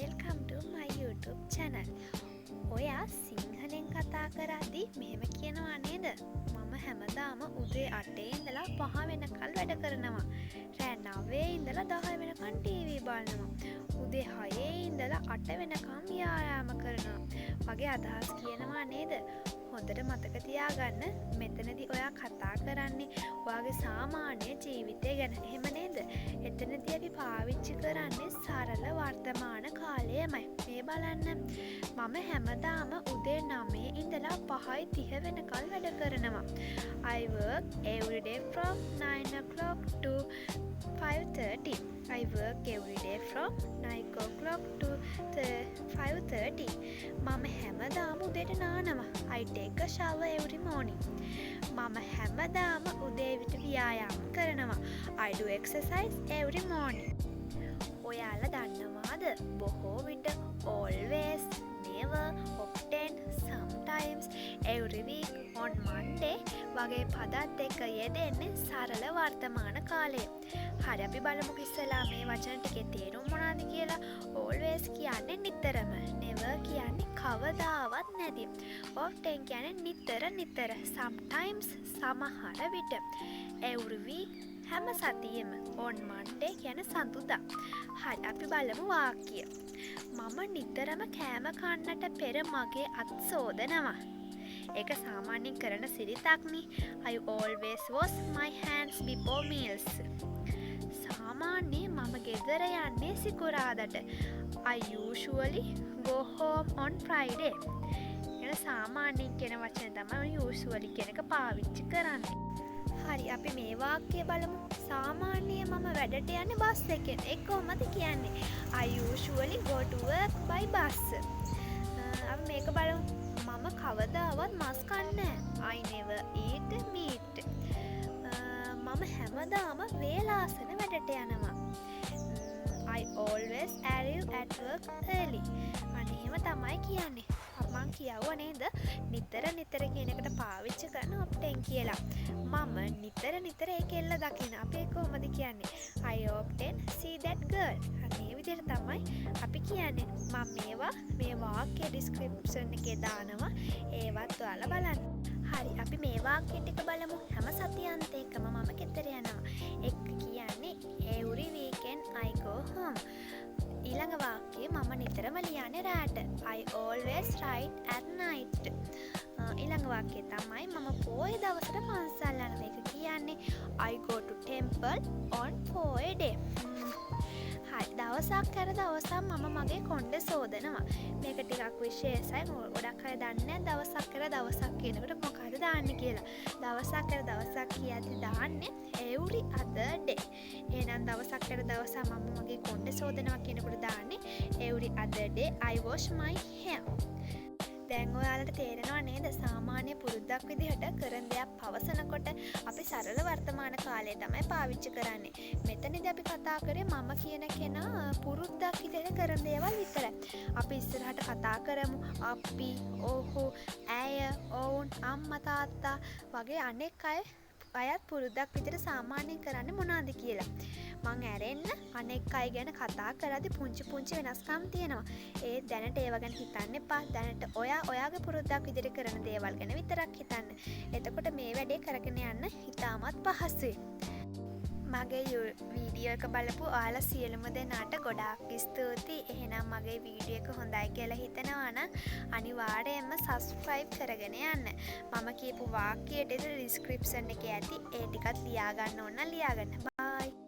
welcome to my YouTube channel. ඔයා සිංහලෙන් කතා කරද්දී මෙහෙම කියනවා නේද? මම හැමදාම උදේ 8 ඉඳලා 5 වෙනකල් වැඩ කරනවා. රෑ 9 ඉඳලා 10 වෙනකන් ටීවී බලනවා. උදේ 6 ඉඳලා 8 වෙනකම් ව්‍යායාම කරනවා. වගේ අදහස් කියනවා නේද? හොඳට මතක තියාගන්න මෙතනදී ඔයා කතා කරන්නේ ඔයාගේ සාමාන්‍ය ජීවිතය ගැන. එහෙම නේද? එතනදී අපි පාවිච්චි කරන්නේ සරල වර්තමාන කාලයමයි. මේ බලන්න. මම හැමදාම උදේ 9 ඉඳලා 5:30 වෙනකල් වැඩ කරනවා. I work every day from 9 o'clock to 5:30. I work every day from 9 o'clock to 5:30. මම හැමදාම උදේට නානවා. I take a shower every morning. මම හැමදාම උදේ විට ව්‍යායාම කරනවා. I do exercise every morning. ඔයාලා දන්නවාද? බොහෝ විට always, never, often, sometimes, every week, on Monday වගේ පදත් එක්ක යෙදෙන්නේ සරල වර්තමාන කාලය. හරි, අපි බලමු ඉස්සෙල්ලා මේ වචන ටිකේ තේරුම මොනවද කියලා. always කියන්නේ නිතරම, never කියන්නේ කවදාවත් නැති, often කියන්නේ නිතර, sometimes සමහර විට, every week හැම සතියෙම, on Monday කියන සඳුදා. හරි, අපි බලමු වාක්‍ය. මම නිතරම කෑම කන්නට පෙර මගේ අත් සෝදනවා. ඒක සාමාන්‍යයෙන් කරන සිරිතක්නේ. I always wash my hands before meals. සාමාන්‍යයෙන් මම ගෙදර යන්නේ සිකුරාදට. I usually go home on Friday. එන සාමාන්‍යයෙන් කියන වචන තමයි usually කියන එක පාවිච්චි කරන්නේ. හරි, අපි මේ වාක්‍යය බලමු. සාමාන්‍යයෙන් මම වැඩට යන්නේ බස් එකෙන්. ඒක කොහොමද කියන්නේ? I usually go to work by bus. අපි මේක බලමු. මම කවදාවත් මස් කන්නේ නැහැ. I never eat meat. මම හැමදාම වේලාසන වැඩට යනවා. I always arrive at work early. අනේ එහෙම තමයි කියන්නේ. මම කියවුවා නේද? නිතර කියන එකට පාවිච්චි කරන often කියලා. මම නිතර ඒ කෙල්ල දකින. අපි ඒක කොහොමද කියන්නේ? I often see that girl. අනේ විදිහට තමයි අපි කියන්නේ. මම මේ වාක්‍ය description එකේ දානවා. ඒවත් ඔයාලා බලන්න. හරි, අපි මේ වාක්‍ය ටික බලමු. හැම සතියාන්තයකම මම ගෙදර යනවා. ඒක කියන්නේ every weekend I go home. ඊළඟ වාක්‍යය මම නිතරම ලියන්නේ රාට. I always write at night. ඊළඟ වාක්‍යය තමයි මම පොය දවසට පන්සල් යනවා. මේක කියන්නේ I go to temple on Poya day. හරි, දවසක් මම මගේ කොණ්ඩේ සෝදනවා. මේක ටිකක් විශේෂයි. ගොඩක් අය දන්නේ නැහැ දවසක් කියනකොට මොකද දාන්නේ කියලා. දවසක් කියද්දි දාන්නේ every other day. එහෙනම් දවසක් මම මගේ කොණ්ඩේ සෝදනවා කියනකොට දාන්නේ every other day I wash my hair. දැන් ඔයාලට තේරෙනව නේද? සාමාන්‍ය පුරුද්දක් විදිහට කරන දෙයක් පවසනකොට අපි සරල වර්තමාන කාලය තමයි පාවිච්චි කරන්නේ. මෙතනදී අපි කතා කරේ මම කියන කෙනා පුරුද්දක් විදිහට කරන දේවල් විතරයි. අපි ඉස්සරහට කතා කරමු අපි, ඔහු, ඇය, ඔවුන්, අම්මා, තාත්තා වගේ අනෙක් අයත් පුරුද්දක් විදිහට සාමාන්‍යයෙන් කරන්නේ මොනවද කියලා. මං ඇරෙන්න අනෙක් අය ගැන කතා කරද්දී පුංචි වෙනස්කම් තියෙනවා. ඒ දැනට ඒව ගැන හිතන්න එපා. දැනට ඔයාගේ පුරුද්දක් විදිහට කරන දේවල් ගැන විතරක් හිතන්න. එතකොට මේ වැඩේ කරගෙන යන්න ඉතාමත් පහසුයි. මගේ වීඩියෝ එක බලපු ඔයාලා සියලුම දෙනාට ගොඩාක් ස්තුතියි. එහෙනම් මගේ වීඩියෝ එක හොඳයි කියලා හිතනවා නම් අනිවාර්යයෙන්ම subscribe කරගෙන යන්න. මම කියපු වාක්‍යයට description එකේ ඇති ඒ ටිකත් ලියා ගන්න ඕන නම් ලියා ගන්න. bye.